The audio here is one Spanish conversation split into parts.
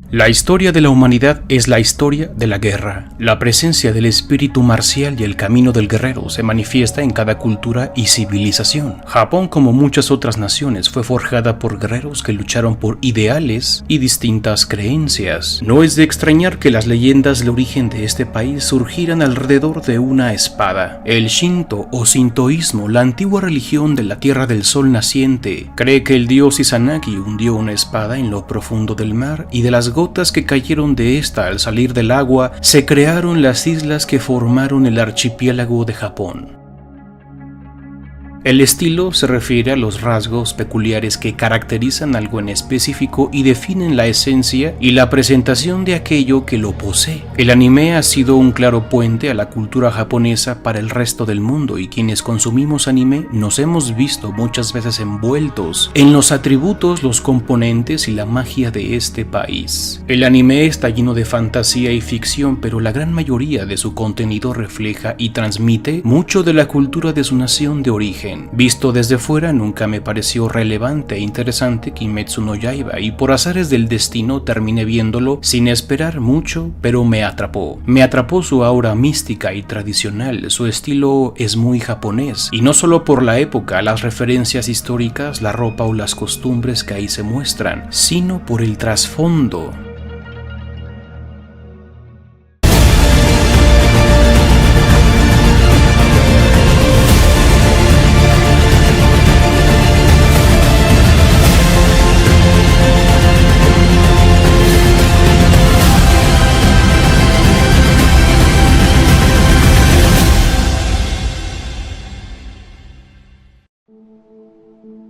La historia de la humanidad es la historia de la guerra. La presencia del espíritu marcial y el camino del guerrero se manifiesta en cada cultura y civilización. Japón, como muchas otras naciones, fue forjada por guerreros que lucharon por ideales y distintas creencias. No es de extrañar que las leyendas del origen de este país surgieran alrededor de una espada. El Shinto o sintoísmo, la antigua religión de la Tierra del Sol naciente, cree que el dios Izanagi hundió una espada en lo profundo del mar y de las gotas que cayeron de esta al salir del agua se crearon las islas que formaron el archipiélago de Japón. El estilo se refiere a los rasgos peculiares que caracterizan algo en específico y definen la esencia y la presentación de aquello que lo posee. El anime ha sido un claro puente a la cultura japonesa para el resto del mundo y quienes consumimos anime nos hemos visto muchas veces envueltos en los atributos, los componentes y la magia de este país. El anime está lleno de fantasía y ficción, pero la gran mayoría de su contenido refleja y transmite mucho de la cultura de su nación de origen. Visto desde fuera, nunca me pareció relevante e interesante Kimetsu no Yaiba y por azares del destino terminé viéndolo sin esperar mucho, pero me atrapó. Me atrapó su aura mística y tradicional, su estilo es muy japonés y no solo por la época, las referencias históricas, la ropa o las costumbres que ahí se muestran, sino por el trasfondo.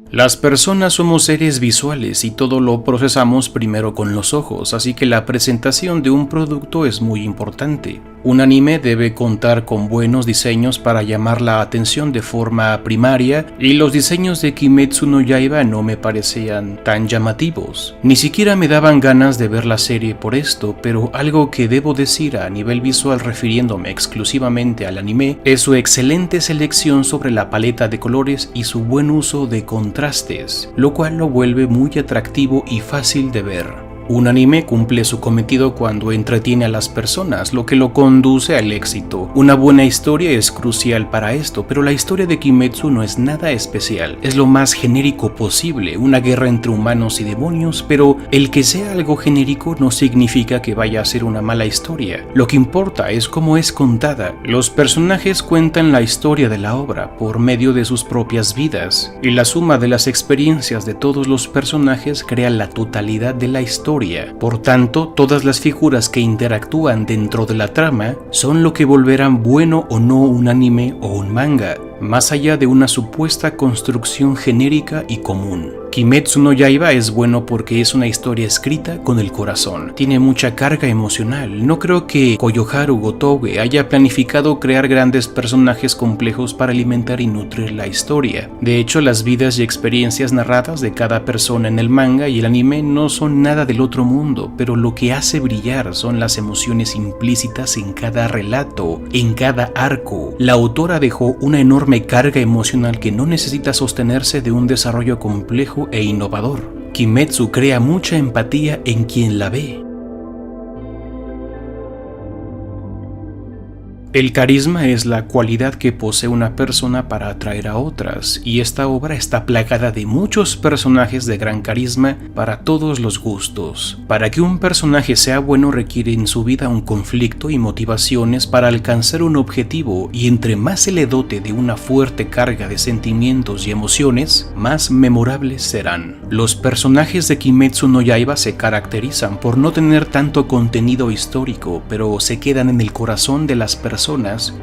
Las personas somos seres visuales y todo lo procesamos primero con los ojos, así que la presentación de un producto es muy importante. Un anime debe contar con buenos diseños para llamar la atención de forma primaria y los diseños de Kimetsu no Yaiba no me parecían tan llamativos. Ni siquiera me daban ganas de ver la serie por esto, pero algo que debo decir a nivel visual refiriéndome exclusivamente al anime es su excelente selección sobre la paleta de colores y su buen uso de contrastes, lo cual lo vuelve muy atractivo y fácil de ver. Un anime cumple su cometido cuando entretiene a las personas, lo que lo conduce al éxito. Una buena historia es crucial para esto, pero la historia de Kimetsu no es nada especial. Es lo más genérico posible, una guerra entre humanos y demonios, pero el que sea algo genérico no significa que vaya a ser una mala historia. Lo que importa es cómo es contada. Los personajes cuentan la historia de la obra por medio de sus propias vidas, y la suma de las experiencias de todos los personajes crea la totalidad de la historia. Por tanto, todas las figuras que interactúan dentro de la trama son lo que volverán bueno o no un anime o un manga, más allá de una supuesta construcción genérica y común. Kimetsu no Yaiba es bueno porque es una historia escrita con el corazón. Tiene mucha carga emocional. No creo que Koyoharu Gotouge haya planificado crear grandes personajes complejos para alimentar y nutrir la historia. De hecho, las vidas y experiencias narradas de cada persona en el manga y el anime no son nada del otro mundo, pero lo que hace brillar son las emociones implícitas en cada relato, en cada arco. La autora dejó una enorme carga emocional que no necesita sostenerse de un desarrollo complejo e innovador. Kimetsu crea mucha empatía en quien la ve. El carisma es la cualidad que posee una persona para atraer a otras, y esta obra está plagada de muchos personajes de gran carisma para todos los gustos. Para que un personaje sea bueno requiere en su vida un conflicto y motivaciones para alcanzar un objetivo, y entre más se le dote de una fuerte carga de sentimientos y emociones, más memorables serán. Los personajes de Kimetsu no Yaiba se caracterizan por no tener tanto contenido histórico, pero se quedan en el corazón de las personas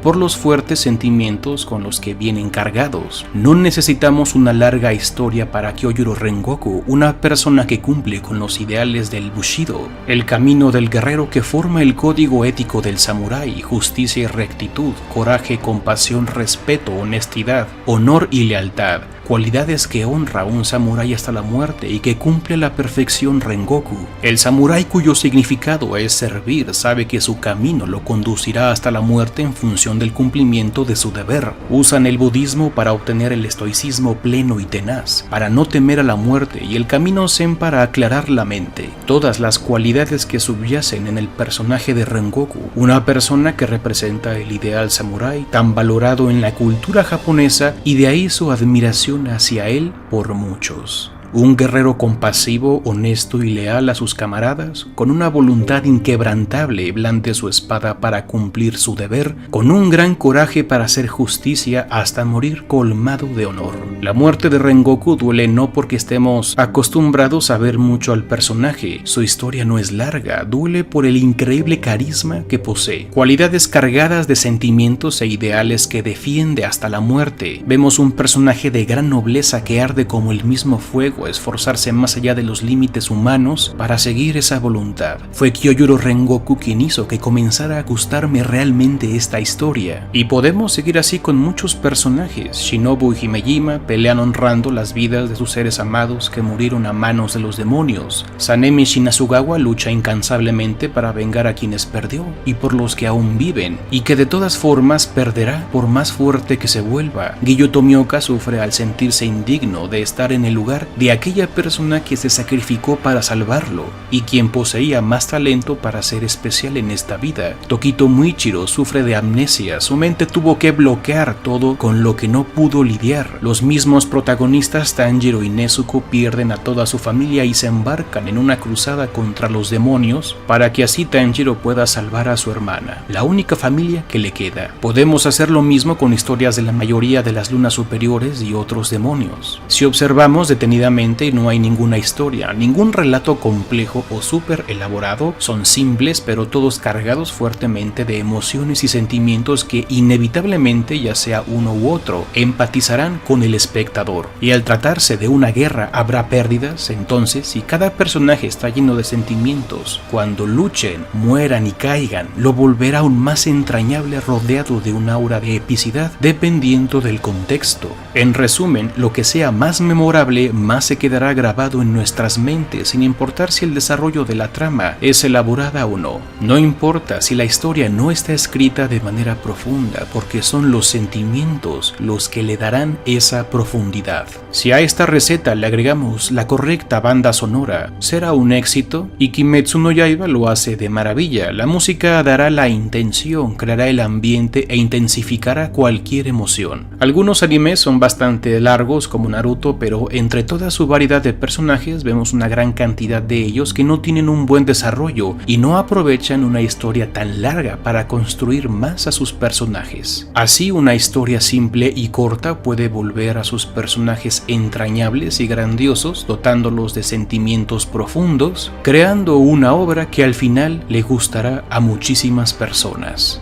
por los fuertes sentimientos con los que vienen cargados. No necesitamos una larga historia para Kyojuro Rengoku, una persona que cumple con los ideales del Bushido, el camino del guerrero que forma el código ético del samurái, justicia y rectitud, coraje, compasión, respeto, honestidad, honor y lealtad. cualidades que honra a un samurái hasta la muerte y que cumple a la perfección Rengoku. El samurái cuyo significado es servir sabe que su camino lo conducirá hasta la muerte en función del cumplimiento de su deber. Usan el budismo para obtener el estoicismo pleno y tenaz, para no temer a la muerte, y el camino zen para aclarar la mente. Todas las cualidades que subyacen en el personaje de Rengoku, una persona que representa el ideal samurái tan valorado en la cultura japonesa, y de ahí su admiración hacia él por muchos. Un guerrero compasivo, honesto y leal a sus camaradas, con una voluntad inquebrantable blande su espada para cumplir su deber, con un gran coraje para hacer justicia hasta morir colmado de honor. La muerte de Rengoku duele no porque estemos acostumbrados a ver mucho al personaje, su historia no es larga, duele por el increíble carisma que posee, cualidades cargadas de sentimientos e ideales que defiende hasta la muerte. Vemos un personaje de gran nobleza que arde como el mismo fuego, esforzarse más allá de los límites humanos para seguir esa voluntad. Fue Kyojuro Rengoku quien hizo que comenzara a gustarme realmente esta historia. Y podemos seguir así con muchos personajes. Shinobu y Himejima pelean honrando las vidas de sus seres amados que murieron a manos de los demonios. Sanemi Shinasugawa lucha incansablemente para vengar a quienes perdió y por los que aún viven, y que de todas formas perderá por más fuerte que se vuelva. Giyu Tomioka sufre al sentirse indigno de estar en el lugar de aquella persona que se sacrificó para salvarlo y quien poseía más talento para ser especial en esta vida. Tokito Muichiro sufre de amnesia, su mente tuvo que bloquear todo con lo que no pudo lidiar. Los mismos protagonistas Tanjiro y Nezuko pierden a toda su familia y se embarcan en una cruzada contra los demonios para que así Tanjiro pueda salvar a su hermana, la única familia que le queda. Podemos hacer lo mismo con historias de la mayoría de las lunas superiores y otros demonios. Si observamos detenidamente, no hay ninguna historia, ningún relato complejo o súper elaborado, son simples pero todos cargados fuertemente de emociones y sentimientos que inevitablemente, ya sea uno u otro, empatizarán con el espectador. Y al tratarse de una guerra habrá pérdidas, entonces si cada personaje está lleno de sentimientos, cuando luchen, mueran y caigan, lo volverá aún más entrañable rodeado de un aura de epicidad dependiendo del contexto. En resumen, lo que sea más memorable, más se quedará grabado en nuestras mentes sin importar si el desarrollo de la trama es elaborada o no. No importa si la historia no está escrita de manera profunda, porque son los sentimientos los que le darán esa profundidad. Si a esta receta le agregamos la correcta banda sonora, será un éxito, y Kimetsu no Yaiba lo hace de maravilla. La música dará la intención, creará el ambiente e intensificará cualquier emoción. Algunos animes son bastante largos como Naruto, pero entre toda su variedad de personajes vemos una gran cantidad de ellos que no tienen un buen desarrollo y no aprovechan una historia tan larga para construir más a sus personajes. Así, una historia simple y corta puede volver a sus personajes entrañables y grandiosos, dotándolos de sentimientos profundos, creando una obra que al final le gustará a muchísimas personas.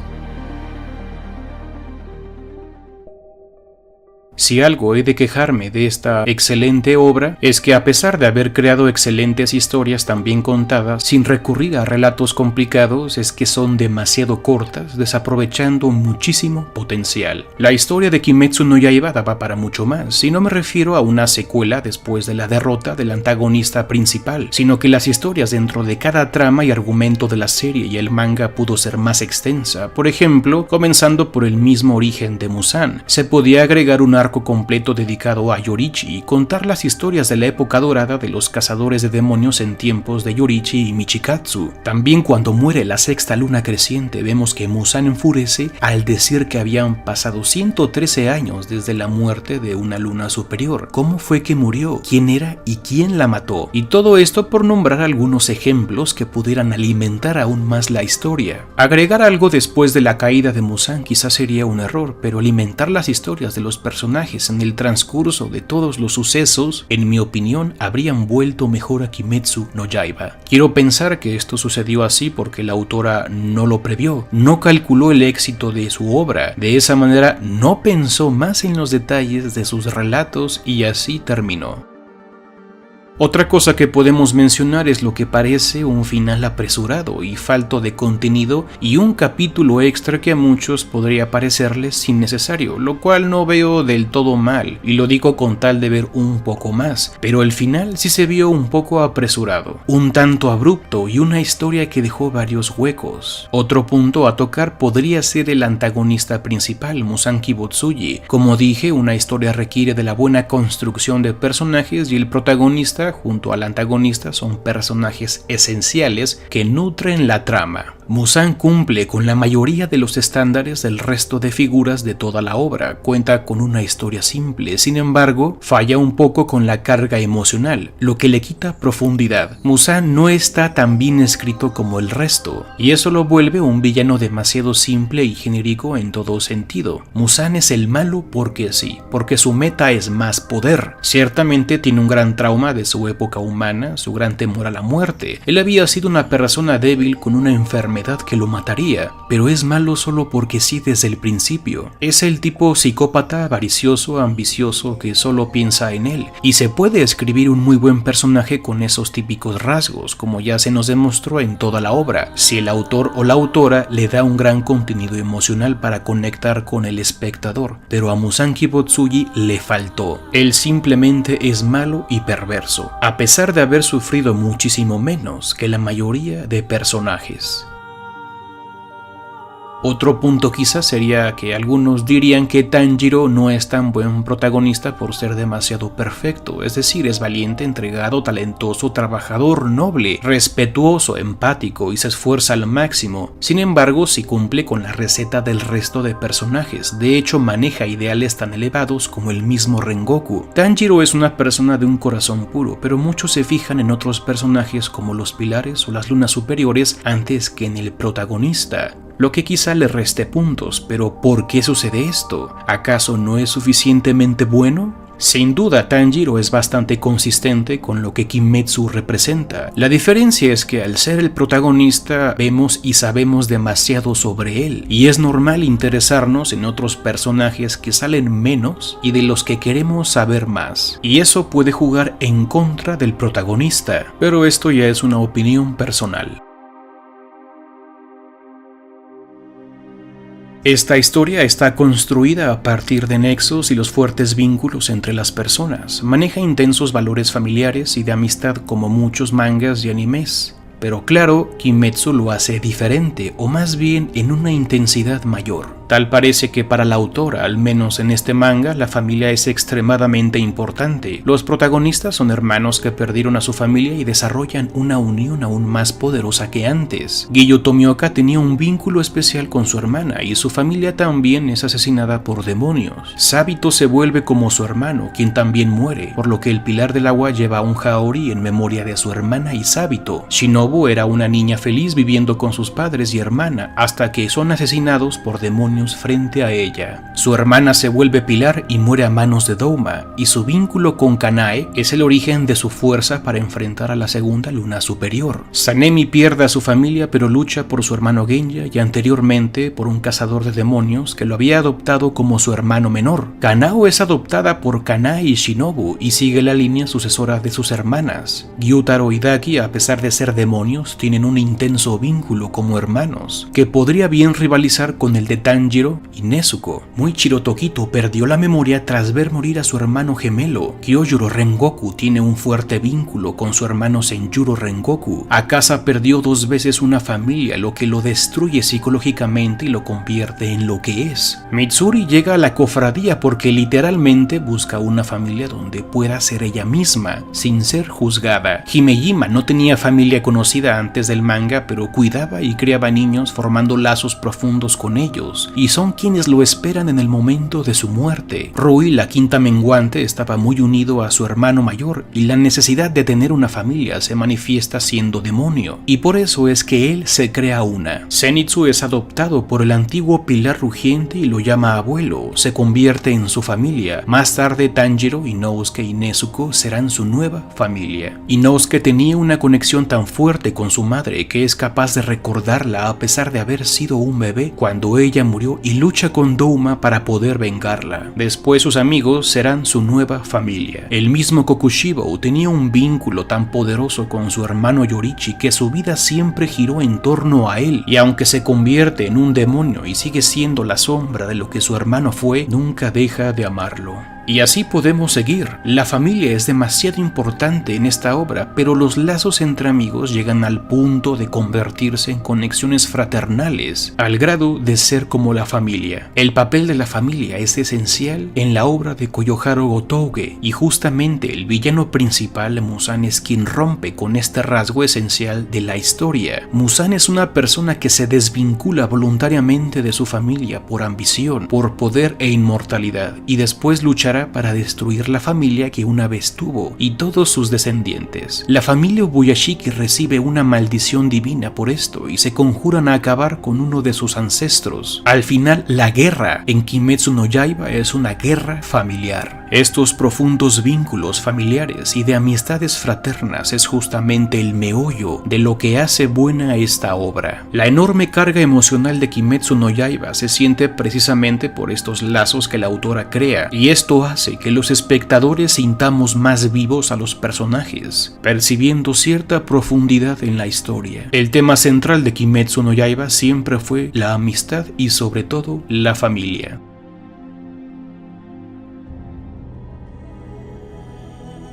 Si algo he de quejarme de esta excelente obra es que a pesar de haber creado excelentes historias tan bien contadas, sin recurrir a relatos complicados, es que son demasiado cortas, desaprovechando muchísimo potencial. La historia de Kimetsu no Yaiba daba para mucho más, y no me refiero a una secuela después de la derrota del antagonista principal, sino que las historias dentro de cada trama y argumento de la serie y el manga pudo ser más extensa. Por ejemplo, comenzando por el mismo origen de Muzan, se podía agregar un arco completo dedicado a Yorichi y contar las historias de la época dorada de los cazadores de demonios en tiempos de Yorichi y Michikatsu. También cuando muere la sexta luna creciente vemos que Muzan enfurece al decir que habían pasado 113 años desde la muerte de una luna superior. ¿Cómo fue que murió? ¿Quién era y quién la mató? Y todo esto por nombrar algunos ejemplos que pudieran alimentar aún más la historia. Agregar algo después de la caída de Muzan quizás sería un error, pero alimentar las historias de los personajes en el transcurso de todos los sucesos, en mi opinión, habrían vuelto mejor a Kimetsu no Yaiba. Quiero pensar que esto sucedió así porque la autora no lo previó, no calculó el éxito de su obra, de esa manera no pensó más en los detalles de sus relatos y así terminó. Otra cosa que podemos mencionar es lo que parece un final apresurado y falto de contenido y un capítulo extra que a muchos podría parecerles innecesario, lo cual no veo del todo mal y lo digo con tal de ver un poco más, pero el final sí se vio un poco apresurado, un tanto abrupto y una historia que dejó varios huecos. Otro punto a tocar podría ser el antagonista principal, Muzan Kibutsuji. Como dije, una historia requiere de la buena construcción de personajes y el protagonista junto al antagonista son personajes esenciales que nutren la trama. Muzan cumple con la mayoría de los estándares del resto de figuras de toda la obra, cuenta con una historia simple, sin embargo, falla un poco con la carga emocional, lo que le quita profundidad. Muzan no está tan bien escrito como el resto, y eso lo vuelve un villano demasiado simple y genérico en todo sentido. Muzan es el malo porque sí, porque su meta es más poder. Ciertamente tiene un gran trauma de su época humana, su gran temor a la muerte. Él había sido una persona débil con una enfermedad que lo mataría, pero es malo solo porque sí desde el principio. Es el tipo psicópata, avaricioso, ambicioso que solo piensa en él, y se puede escribir un muy buen personaje con esos típicos rasgos, como ya se nos demostró en toda la obra, si el autor o la autora le da un gran contenido emocional para conectar con el espectador, pero a Muzan Kibutsuji le faltó. Él simplemente es malo y perverso, a pesar de haber sufrido muchísimo menos que la mayoría de personajes. Otro punto quizás sería que algunos dirían que Tanjiro no es tan buen protagonista por ser demasiado perfecto, es decir, es valiente, entregado, talentoso, trabajador, noble, respetuoso, empático y se esfuerza al máximo. Sin embargo, sí cumple con la receta del resto de personajes, de hecho maneja ideales tan elevados como el mismo Rengoku. Tanjiro es una persona de un corazón puro, pero muchos se fijan en otros personajes como los pilares o las lunas superiores antes que en el protagonista, lo que quizá le reste puntos, pero ¿por qué sucede esto? ¿Acaso no es suficientemente bueno? Sin duda, Tanjiro es bastante consistente con lo que Kimetsu representa. La diferencia es que al ser el protagonista vemos y sabemos demasiado sobre él, y es normal interesarnos en otros personajes que salen menos y de los que queremos saber más. Y eso puede jugar en contra del protagonista, pero esto ya es una opinión personal. Esta historia está construida a partir de nexos y los fuertes vínculos entre las personas. Maneja intensos valores familiares y de amistad como muchos mangas y animes. Pero claro, Kimetsu lo hace diferente, o más bien en una intensidad mayor. Tal parece que para la autora, al menos en este manga, la familia es extremadamente importante. Los protagonistas son hermanos que perdieron a su familia y desarrollan una unión aún más poderosa que antes. Giyu Tomioka tenía un vínculo especial con su hermana y su familia también es asesinada por demonios. Sabito se vuelve como su hermano, quien también muere, por lo que el Pilar del Agua lleva un Haori en memoria de su hermana y Sabito. Shinobu era una niña feliz viviendo con sus padres y hermana, hasta que son asesinados por demonios frente a ella. Su hermana se vuelve Pilar y muere a manos de Douma, y su vínculo con Kanae es el origen de su fuerza para enfrentar a la segunda luna superior. Sanemi pierde a su familia pero lucha por su hermano Genya y anteriormente por un cazador de demonios que lo había adoptado como su hermano menor. Kanao es adoptada por Kanae y Shinobu y sigue la línea sucesora de sus hermanas. Gyutaro y Daki, a pesar de ser demonios, tienen un intenso vínculo como hermanos, que podría bien rivalizar con el de Tanjiro y Nezuko. Muichiro Tokito perdió la memoria tras ver morir a su hermano gemelo. Kyojuro Rengoku tiene un fuerte vínculo con su hermano Senjuro Rengoku. Akasa perdió 2 veces una familia, lo que lo destruye psicológicamente y lo convierte en lo que es. Mitsuri llega a la cofradía porque literalmente busca una familia donde pueda ser ella misma, sin ser juzgada. Himejima no tenía familia conocida antes del manga, pero cuidaba y criaba niños formando lazos profundos con ellos, y son quienes lo esperan en el momento de su muerte. Rui, la quinta menguante, estaba muy unido a su hermano mayor y la necesidad de tener una familia se manifiesta siendo demonio, y por eso es que él se crea una. Zenitsu es adoptado por el antiguo Pilar Rugiente y lo llama abuelo, se convierte en su familia. Más tarde Tanjiro, Inosuke y Nezuko serán su nueva familia. Inosuke tenía una conexión tan fuerte con su madre que es capaz de recordarla a pesar de haber sido un bebé cuando ella murió murió y lucha con Douma para poder vengarla. Después sus amigos serán su nueva familia. El mismo Kokushibo tenía un vínculo tan poderoso con su hermano Yorichi que su vida siempre giró en torno a él, y aunque se convierte en un demonio y sigue siendo la sombra de lo que su hermano fue, nunca deja de amarlo. Y así podemos seguir. La familia es demasiado importante en esta obra, pero los lazos entre amigos llegan al punto de convertirse en conexiones fraternales, al grado de ser como la familia. El papel de la familia es esencial en la obra de Koyoharu Gotouge, y justamente el villano principal, Muzan, es quien rompe con este rasgo esencial de la historia. Muzan es una persona que se desvincula voluntariamente de su familia por ambición, por poder e inmortalidad, y después luchará para destruir la familia que una vez tuvo y todos sus descendientes. La familia Ubuyashiki recibe una maldición divina por esto y se conjuran a acabar con uno de sus ancestros. Al final, la guerra en Kimetsu no Yaiba es una guerra familiar. Estos profundos vínculos familiares y de amistades fraternas es justamente el meollo de lo que hace buena esta obra. La enorme carga emocional de Kimetsu no Yaiba se siente precisamente por estos lazos que la autora crea, y esto hace que los espectadores sintamos más vivos a los personajes, percibiendo cierta profundidad en la historia. El tema central de Kimetsu no Yaiba siempre fue la amistad y sobre todo la familia.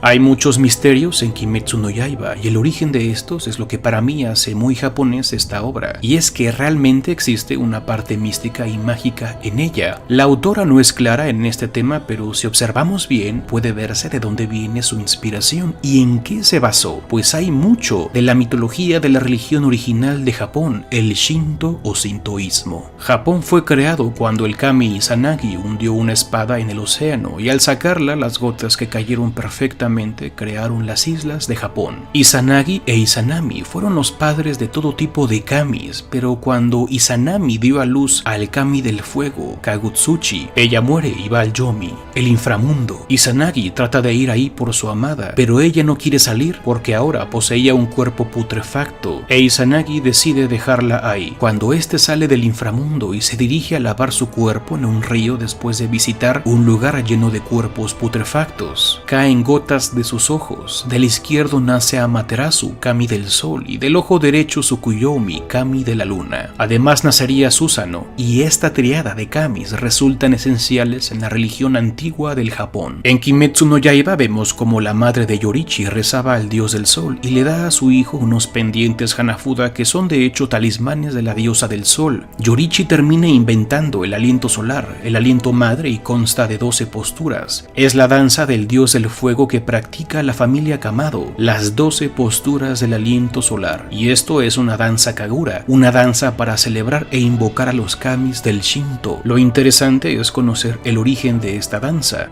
Hay muchos misterios en Kimetsu no Yaiba y el origen de estos es lo que para mí hace muy japonés esta obra, y es que realmente existe una parte mística y mágica en ella. La autora no es clara en este tema, pero si observamos bien puede verse de dónde viene su inspiración y en qué se basó, pues hay mucho de la mitología de la religión original de Japón, el Shinto o Sintoísmo. Japón fue creado cuando el kami Izanagi hundió una espada en el océano y al sacarla las gotas que cayeron perfectamente crearon las islas de Japón. Izanagi e Izanami fueron los padres de todo tipo de kamis, pero cuando Izanami dio a luz al kami del fuego, Kagutsuchi, ella muere y va al Yomi, el inframundo. Izanagi trata de ir ahí por su amada, pero ella no quiere salir porque ahora poseía un cuerpo putrefacto, e Izanagi decide dejarla ahí. Cuando este sale del inframundo y se dirige a lavar su cuerpo en un río después de visitar un lugar lleno de cuerpos putrefactos, caen gotas de sus ojos. Del izquierdo nace Amaterasu, kami del sol, y del ojo derecho Tsukuyomi, kami de la luna. Además nacería Susanoo, y esta triada de kamis resultan esenciales en la religión antigua del Japón. En Kimetsu no Yaiba vemos como la madre de Yorichi rezaba al dios del sol y le da a su hijo unos pendientes Hanafuda que son de hecho talismanes de la diosa del sol. Yorichi termina inventando el aliento solar, el aliento madre, y consta de 12 posturas. Es la danza del dios del fuego que practica la familia Kamado, las 12 posturas del aliento solar, y esto es una danza Kagura, una danza para celebrar e invocar a los kamis del Shinto. Lo interesante es conocer el origen de esta danza.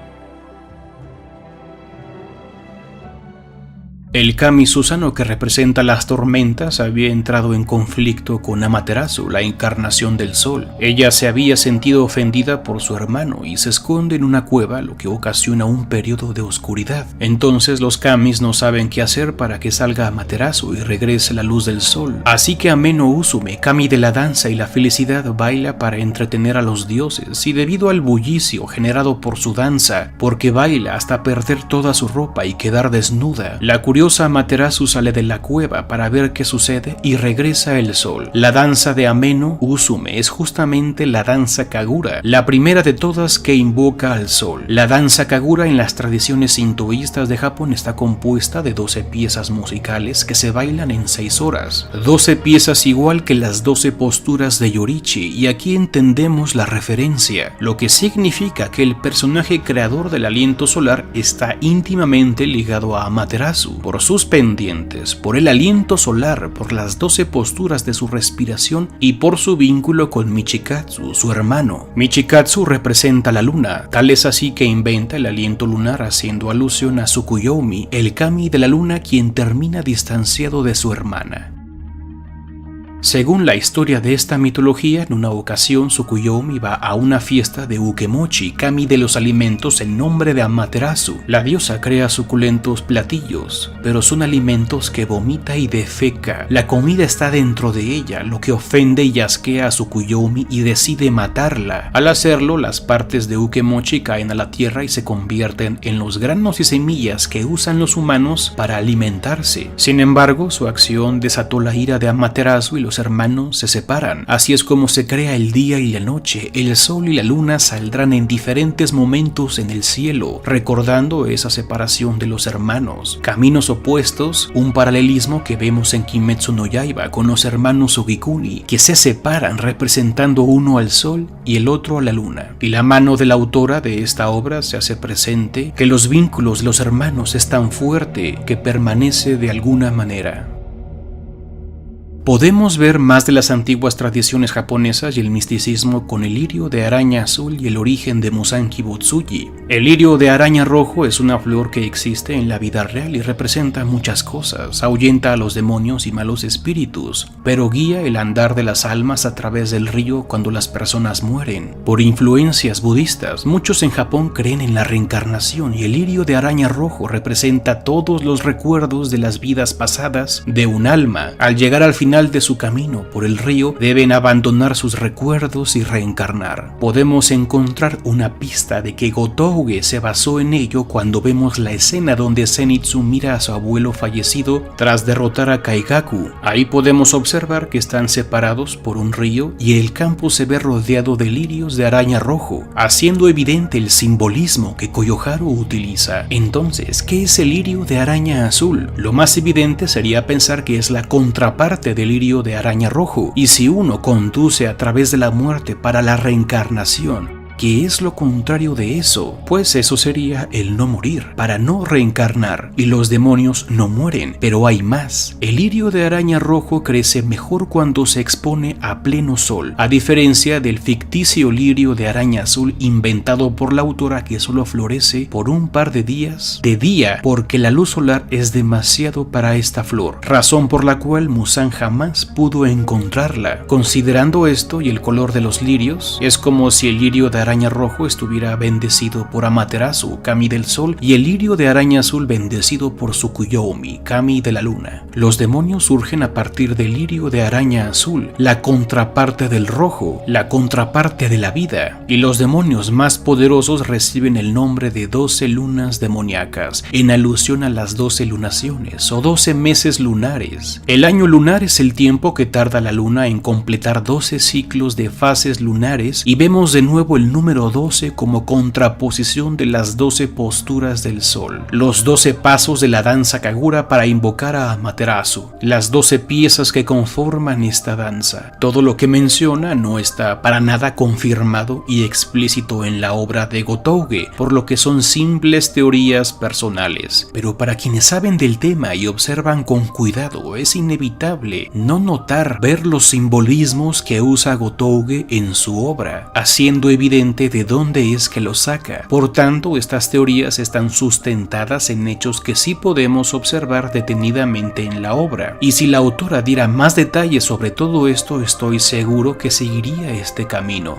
El kami Susanoo, que representa las tormentas, había entrado en conflicto con Amaterasu, la encarnación del sol. Ella se había sentido ofendida por su hermano y se esconde en una cueva, lo que ocasiona un periodo de oscuridad. Entonces los kamis no saben qué hacer para que salga Amaterasu y regrese la luz del sol. Así que Ameno Usume, kami de la danza y la felicidad, baila para entretener a los dioses, y debido al bullicio generado por su danza, porque baila hasta perder toda su ropa y quedar desnuda, la curiosa Amaterasu sale de la cueva para ver qué sucede y regresa el sol. La danza de Ameno Usume es justamente la danza Kagura, la primera de todas que invoca al sol. La danza Kagura en las tradiciones sintoístas de Japón está compuesta de 12 piezas musicales que se bailan en 6 horas. 12 piezas igual que las 12 posturas de Yorichi, y aquí entendemos la referencia, lo que significa que el personaje creador del aliento solar está íntimamente ligado a Amaterasu, por sus pendientes, por el aliento solar, por las 12 posturas de su respiración y por su vínculo con Michikatsu, su hermano. Michikatsu representa la luna, tal es así que inventa el aliento lunar haciendo alusión a Tsukuyomi, el kami de la luna, quien termina distanciado de su hermana. Según la historia de esta mitología, en una ocasión Tsukuyomi va a una fiesta de Ukemochi, kami de los alimentos en nombre de Amaterasu. La diosa crea suculentos platillos, pero son alimentos que vomita y defeca. La comida está dentro de ella, lo que ofende y asquea a Tsukuyomi y decide matarla. Al hacerlo, las partes de Ukemochi caen a la tierra y se convierten en los granos y semillas que usan los humanos para alimentarse. Sin embargo, su acción desató la ira de Amaterasu y los hermanos se separan. Así es como se crea el día y la noche. El sol y la luna saldrán en diferentes momentos en el cielo, recordando esa separación de los hermanos. Caminos opuestos, un paralelismo que vemos en Kimetsu no Yaiba con los hermanos Ogikuni, que se separan representando uno al sol y el otro a la luna. Y la mano de la autora de esta obra se hace presente que los vínculos de los hermanos es tan fuerte que permanece de alguna manera. Podemos ver más de las antiguas tradiciones japonesas y el misticismo con el lirio de araña azul y el origen de Musanki Butsuji. El lirio de araña rojo es una flor que existe en la vida real y representa muchas cosas. Ahuyenta a los demonios y malos espíritus, pero guía el andar de las almas a través del río cuando las personas mueren. Por influencias budistas, muchos en Japón creen en la reencarnación y el lirio de araña rojo representa todos los recuerdos de las vidas pasadas de un alma. Al llegar al final de su camino por el río, deben abandonar sus recuerdos y reencarnar. Podemos encontrar una pista de que Gotouge se basó en ello cuando vemos la escena donde Zenitsu mira a su abuelo fallecido tras derrotar a Kaigaku. Ahí podemos observar que están separados por un río y el campo se ve rodeado de lirios de araña rojo, haciendo evidente el simbolismo que Koyoharu utiliza. Entonces, ¿qué es el lirio de araña azul? Lo más evidente sería pensar que es la contraparte del lirio de araña rojo, y si uno conduce a través de la muerte para la reencarnación, ¿qué es lo contrario de eso? Pues eso sería el no morir, para no reencarnar, y los demonios no mueren, pero hay más. El lirio de araña rojo crece mejor cuando se expone a pleno sol, a diferencia del ficticio lirio de araña azul inventado por la autora que solo florece por un par de días de día porque la luz solar es demasiado para esta flor, razón por la cual Musan jamás pudo encontrarla. Considerando esto y el color de los lirios, es como si el lirio de araña rojo estuviera bendecido por Amaterasu, kami del sol, y el lirio de araña azul bendecido por Tsukuyomi, kami de la luna. Los demonios surgen a partir del lirio de araña azul, la contraparte del rojo, la contraparte de la vida, y los demonios más poderosos reciben el nombre de 12 lunas demoníacas, en alusión a las 12 lunaciones o 12 meses lunares. El año lunar es el tiempo que tarda la luna en completar 12 ciclos de fases lunares, y vemos de nuevo el número 12 como contraposición de las 12 posturas del sol, los 12 pasos de la danza Kagura para invocar a Amaterasu, las 12 piezas que conforman esta danza. Todo lo que menciona no está para nada confirmado y explícito en la obra de Gotouge, por lo que son simples teorías personales, pero para quienes saben del tema y observan con cuidado, es inevitable no notar ver los simbolismos que usa Gotouge en su obra, haciendo evidente de dónde es que lo saca. Por tanto, estas teorías están sustentadas en hechos que sí podemos observar detenidamente en la obra. Y si la autora diera más detalles sobre todo esto, estoy seguro que seguiría este camino.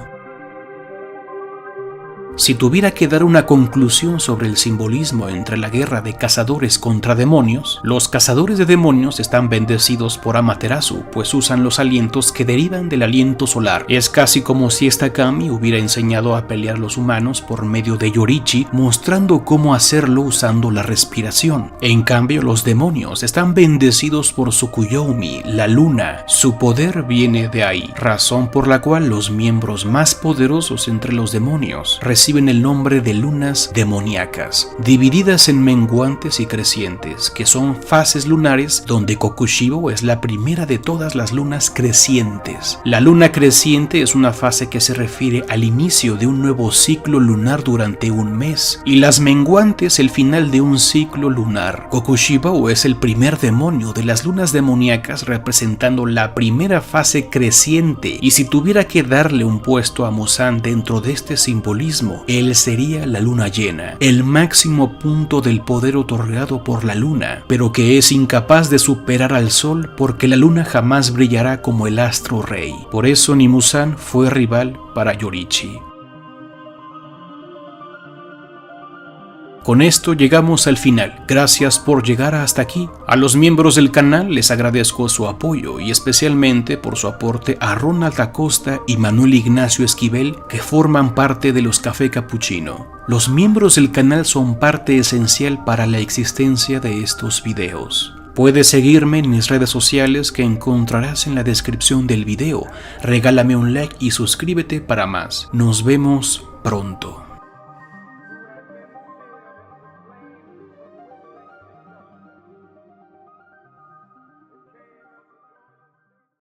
Si tuviera que dar una conclusión sobre el simbolismo entre la guerra de cazadores contra demonios, los cazadores de demonios están bendecidos por Amaterasu, pues usan los alientos que derivan del aliento solar. Es casi como si esta kami hubiera enseñado a pelear los humanos por medio de Yorichi, mostrando cómo hacerlo usando la respiración. En cambio, los demonios están bendecidos por Tsukuyomi, la luna. Su poder viene de ahí, razón por la cual los miembros más poderosos entre los demonios reciben el nombre de lunas demoníacas, divididas en menguantes y crecientes, que son fases lunares donde Kokushibo es la primera de todas las lunas crecientes. La luna creciente es una fase que se refiere al inicio de un nuevo ciclo lunar durante un mes, y las menguantes el final de un ciclo lunar. Kokushibo es el primer demonio de las lunas demoníacas, representando la primera fase creciente, y si tuviera que darle un puesto a Musan dentro de este simbolismo, no, él sería la luna llena, el máximo punto del poder otorgado por la luna, pero que es incapaz de superar al sol porque la luna jamás brillará como el astro rey. Por eso Nimuzan fue rival para Yorichi. Con esto llegamos al final. Gracias por llegar hasta aquí. A los miembros del canal les agradezco su apoyo y especialmente por su aporte a Ronald Acosta y Manuel Ignacio Esquivel, que forman parte de los Café Cappuccino. Los miembros del canal son parte esencial para la existencia de estos videos. Puedes seguirme en mis redes sociales que encontrarás en la descripción del video. Regálame un like y suscríbete para más. Nos vemos pronto.